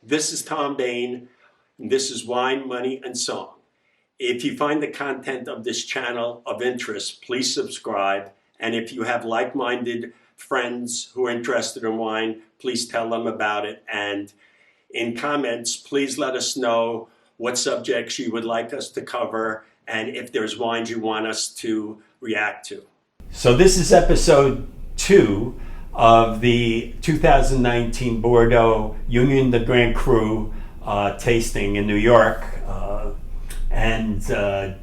This is Tom Bain, and this is Wine, Money, and Song. If you find the content of this channel of interest, please subscribe. And if you have like-minded friends who are interested in wine, please tell them about it. And in comments, please let us know what subjects you would like us to cover and if there's wines you want us to react to. So this is episode 2 of the 2019 Bordeaux Union de Grand Cru tasting in New York. And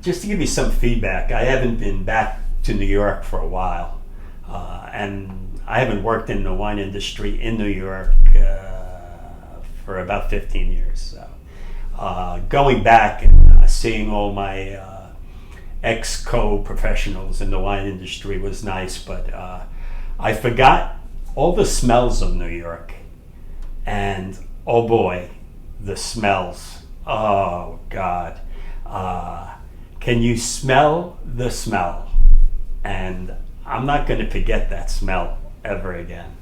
just to give you some feedback, I haven't been back to New York for a while. And I haven't worked in the wine industry in New York for about 15 years. So going back and seeing all my ex-co-professionals in the wine industry was nice, but I forgot all the smells of New York. And oh boy, the smells. Oh God. Can you smell the smell? And I'm not going to forget that smell ever again.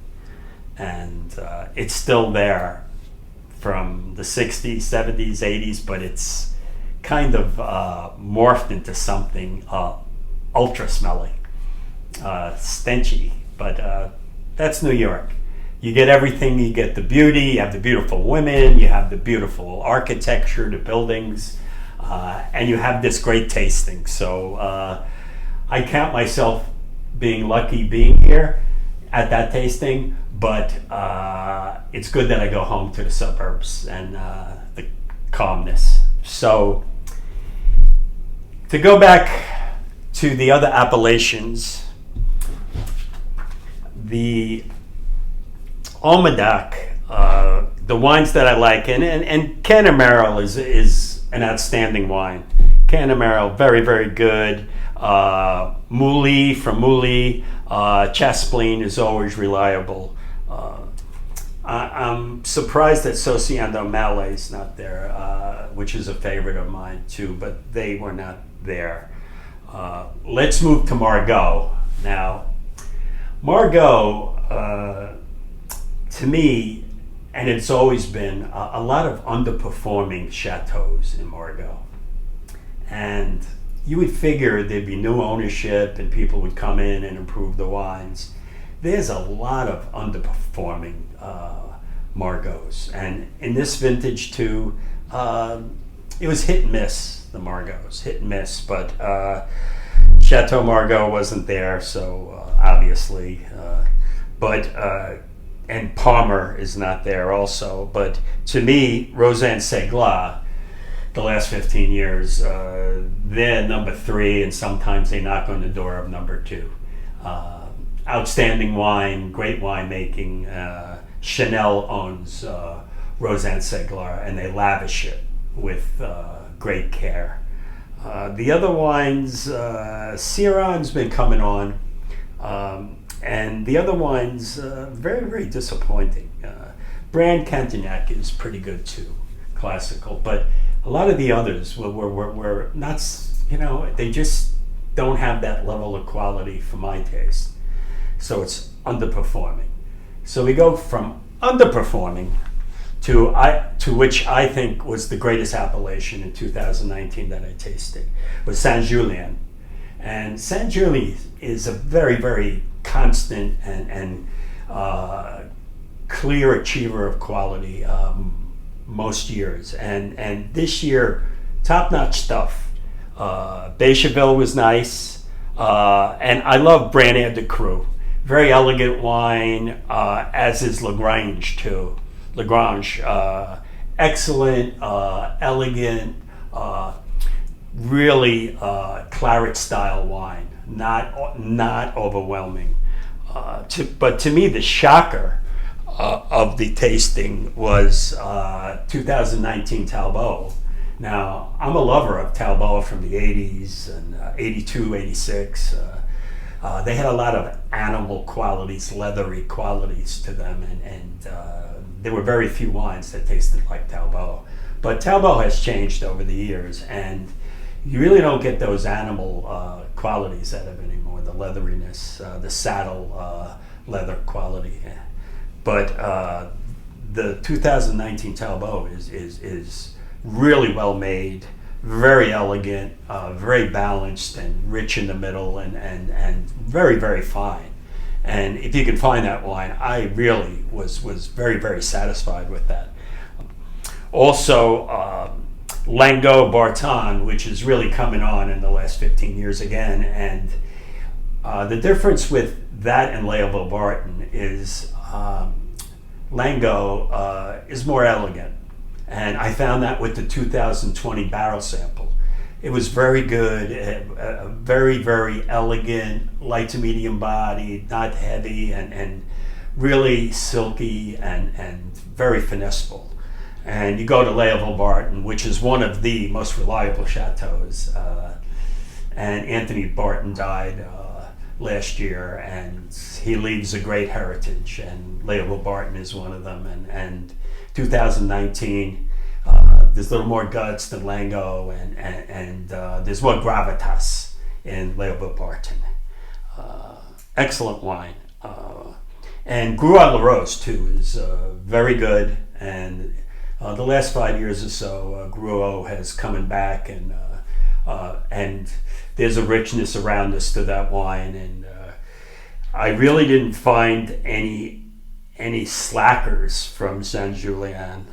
And it's still there from the 60s, 70s, 80s, but it's kind of morphed into something ultra smelly, stenchy, but that's New York. You get everything. You get the beauty, you have the beautiful women, you have the beautiful architecture, the buildings, and you have this great tasting. So I count myself being lucky being here at that tasting, but it's good that I go home to the suburbs and the calmness. So to go back to the other appellations, the Almedac, the wines that I like, and Canamerel is an outstanding wine. Canamerel, very, very good. Mouly from Mouly, Chaspleen is always reliable. I'm surprised that Sauternes Malais is not there, which is a favorite of mine too, but they were not there. Let's move to Margaux. Now, Margaux, to me, and it's always been a lot of underperforming chateaus in Margaux. And you would figure there'd be new ownership and people would come in and improve the wines. There's a lot of underperforming Margaux. And in this vintage too, it was hit and miss, the Margaux, hit and miss. But Chateau Margaux wasn't there, so obviously. And Palmer is not there also. But to me, Rosanne Seglas, the last 15 years, they're number 3, and sometimes they knock on the door of number 2. Outstanding wine, great winemaking. Chanel owns Rosanne Seglas, and they lavish it with great care. The other wines, Syrah's been coming on, and the other wines, very, very disappointing. Brand Cantagnac is pretty good too, classical, but a lot of the others were not, they just don't have that level of quality for my taste. So it's underperforming. So we go from underperforming to which I think was the greatest appellation in 2019 that I tasted, was Saint-Julien. And Saint-Julien is a very, very constant and clear achiever of quality most years. And this year, top-notch stuff. Bécherville was nice, and I love Brand de Cru. Very elegant wine, as is Lagrange too. Lagrange, excellent, elegant, really claret-style wine. Not overwhelming. But to me, the shocker of the tasting was 2019 Talbot. Now, I'm a lover of Talbot from the 80s and 82, 86. They had a lot of animal qualities, leathery qualities to them, and there were very few wines that tasted like Talbot. But Talbot has changed over the years, and you really don't get those animal qualities out of it anymore, the leatheriness, the saddle leather quality. But the 2019 Talbot is really well made, very elegant, very balanced, and rich in the middle, and very, very fine. And if you can find that wine, I really was very, very satisfied with that. Also, Lango Barton, which is really coming on in the last 15 years again. And the difference with that and Léoville Barton is Lango is more elegant. And I found that with the 2020 barrel sample. It was very good, very, very elegant, light to medium body, not heavy, and really silky and very finesseful. And you go to Léoville Barton, which is one of the most reliable chateaus. And Anthony Barton died last year, and he leaves a great heritage, and Léoville Barton is one of them. And 2019, there's a little more guts than Lango, and there's more gravitas in Léoville Barton. Excellent wine. And Gru à la Rose, too, is very good. And the last 5 years or so, Gruau has coming back, and there's a richness around us to that wine. And I really didn't find any slackers from Saint-Julien.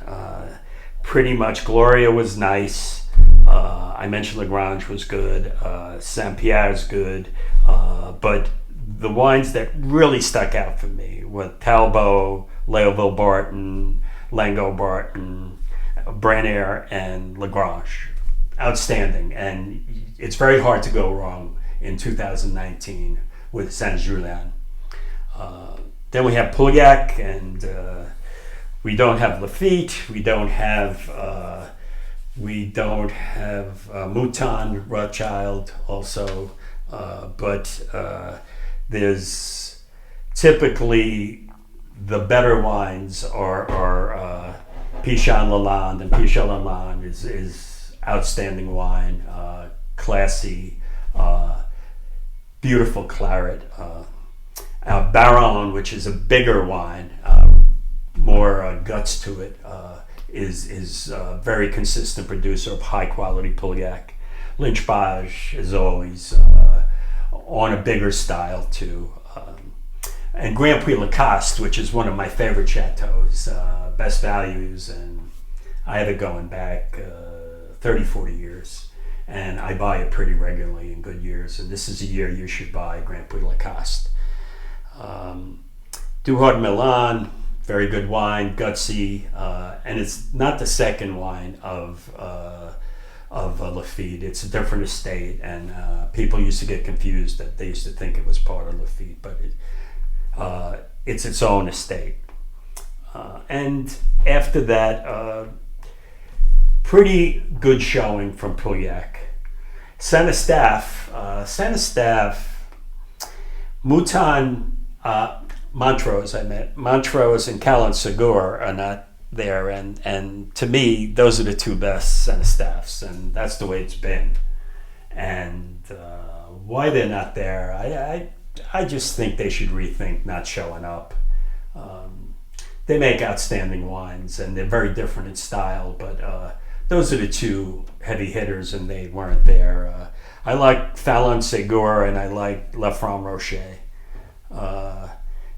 Pretty much Gloria was nice. I mentioned Lagrange was good. Saint-Pierre's good. But the wines that really stuck out for me were Talbot, Léoville Barton, Lango Barton, Branair, and Lagrange. Outstanding. And it's very hard to go wrong in 2019 with Saint-Julien. Then we have Pauillac, and we don't have Lafite. We don't have Mouton Rothschild also, but there's typically the better wines are Pichon Lalande, and Pichon Lalande is outstanding wine, classy, beautiful claret. Baron, which is a bigger wine, more guts to it, is a very consistent producer of high quality Pauillac. Lynch Bage is always on a bigger style too. And Grand Prix Lacoste, which is one of my favorite chateaus, best values, and I have it going back 30, 40 years. And I buy it pretty regularly in good years, and this is a year you should buy Grand Prix Lacoste. Duhard Milan, very good wine, gutsy, and it's not the second wine of Lafite. It's a different estate, and people used to get confused that they used to think it was part of Lafite, but it's its own estate. And after that, pretty good showing from Pauillac. Saint-Eustache, Mouton, Montrose, Montrose and Calon-Segur are not there, and to me, those are the two best Saint-Eustaches, and that's the way it's been. And why they're not there, I just think they should rethink not showing up. They make outstanding wines, and they're very different in style, but those are the two heavy hitters, and they weren't there. I like Calon-Segur, and I like La Franc Rocher.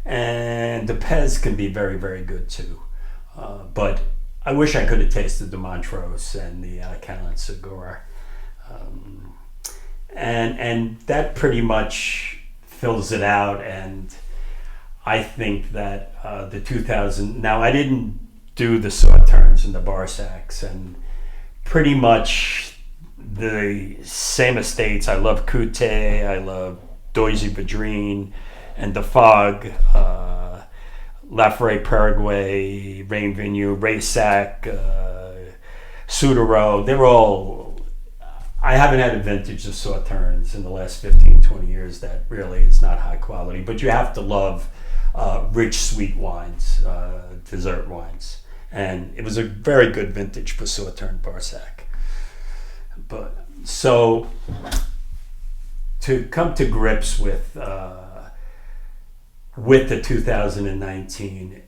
And the Pez can be very, very good too. But I wish I could have tasted the Montrose and the Calon-Segur. And that pretty much fills it out. And I think that the 2000, now I didn't do the Sauternes and the Barsacs, and pretty much the same estates. I love Coute, I love Doisy Vadrine, and the Fog, Lafray Paraguay, Rain Vigneault, Raysac, Souterreau, they're all, I haven't had a vintage of Sauternes in the last 15, 20 years that really is not high quality, but you have to love rich, sweet wines, dessert wines. And it was a very good vintage for Sauternes Barsac. But so to come to grips with the 2019,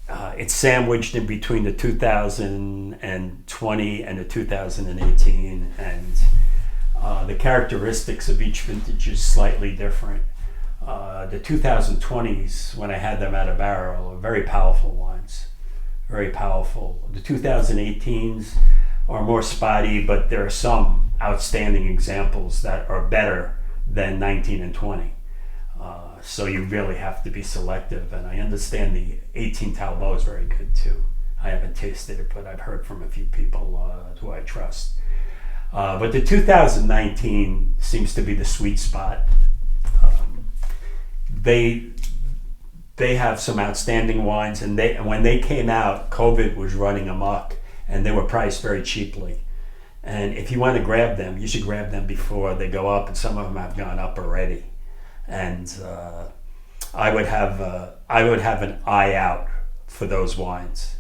it's sandwiched in between the 2020 and the 2018, and the characteristics of each vintage is slightly different. The 2020s, when I had them out of barrel, are very powerful wines, very powerful. The 2018s are more spotty, but there are some outstanding examples that are better than 19 and 20. So you really have to be selective, and I understand the 18 Talbot is very good too. I haven't tasted it, but I've heard from a few people who I trust. But the 2019 seems to be the sweet spot. They have some outstanding wines, and when they came out, COVID was running amok, and they were priced very cheaply. And if you want to grab them, you should grab them before they go up, and some of them have gone up already. And I would have an eye out for those wines.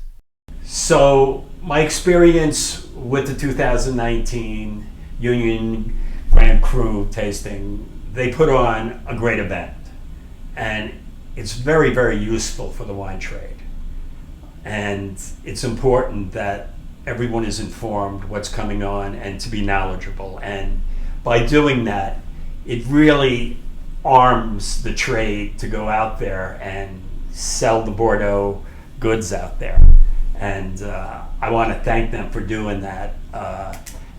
So my experience with the 2019 Union Grand Cru tasting, they put on a great event, and it's very, very useful for the wine trade. And it's important that everyone is informed what's coming on and to be knowledgeable. And by doing that, it really arms the trade to go out there and sell the Bordeaux goods out there. And I want to thank them for doing that.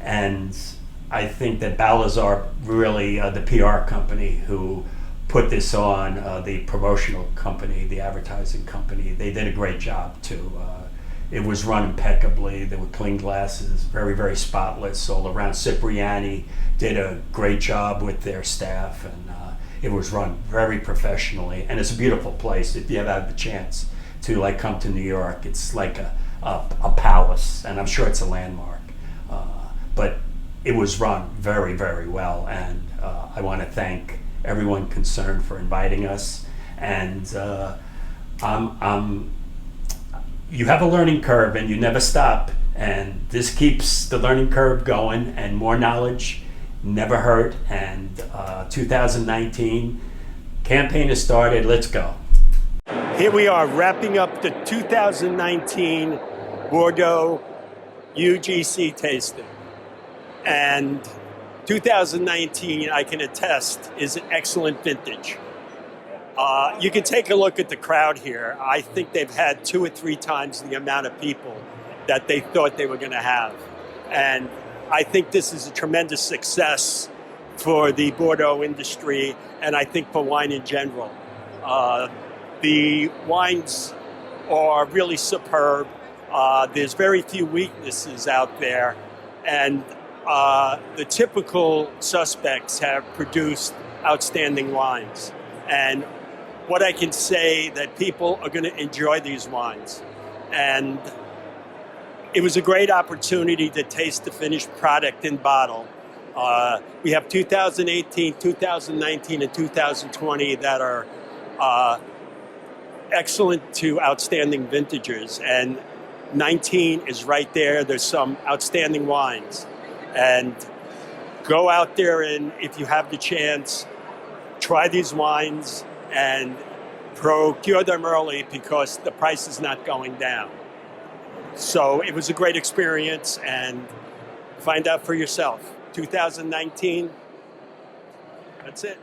And I think that Balazar, really the PR company who put this on, the promotional company, the advertising company, they did a great job too. It was run impeccably. There were clean glasses, very, very spotless all around. Cipriani did a great job with their staff, and it was run very professionally. And it's a beautiful place. If you ever have the chance to come to New York, it's like a palace, and I'm sure it's a landmark. But it was run very, very well, and I want to thank everyone concerned for inviting us. And you have a learning curve, and you never stop, and this keeps the learning curve going, and more knowledge never hurt. And 2019 campaign has started. Let's go. Here we are wrapping up the 2019 Bordeaux UGC tasting. And 2019, I can attest, is an excellent vintage. You can take a look at the crowd here. I think they've had 2 or 3 times the amount of people that they thought they were going to have. And I think this is a tremendous success for the Bordeaux industry, and I think for wine in general. The wines are really superb. There's very few weaknesses out there, and the typical suspects have produced outstanding wines. And what I can say that people are going to enjoy these wines. And it was a great opportunity to taste the finished product in bottle. We have 2018, 2019, and 2020 that are excellent to outstanding vintages. And 19 is right there. There's some outstanding wines. And go out there, and if you have the chance, try these wines and procure them early, because the price is not going down. So it was a great experience, and find out for yourself. 2019, that's it.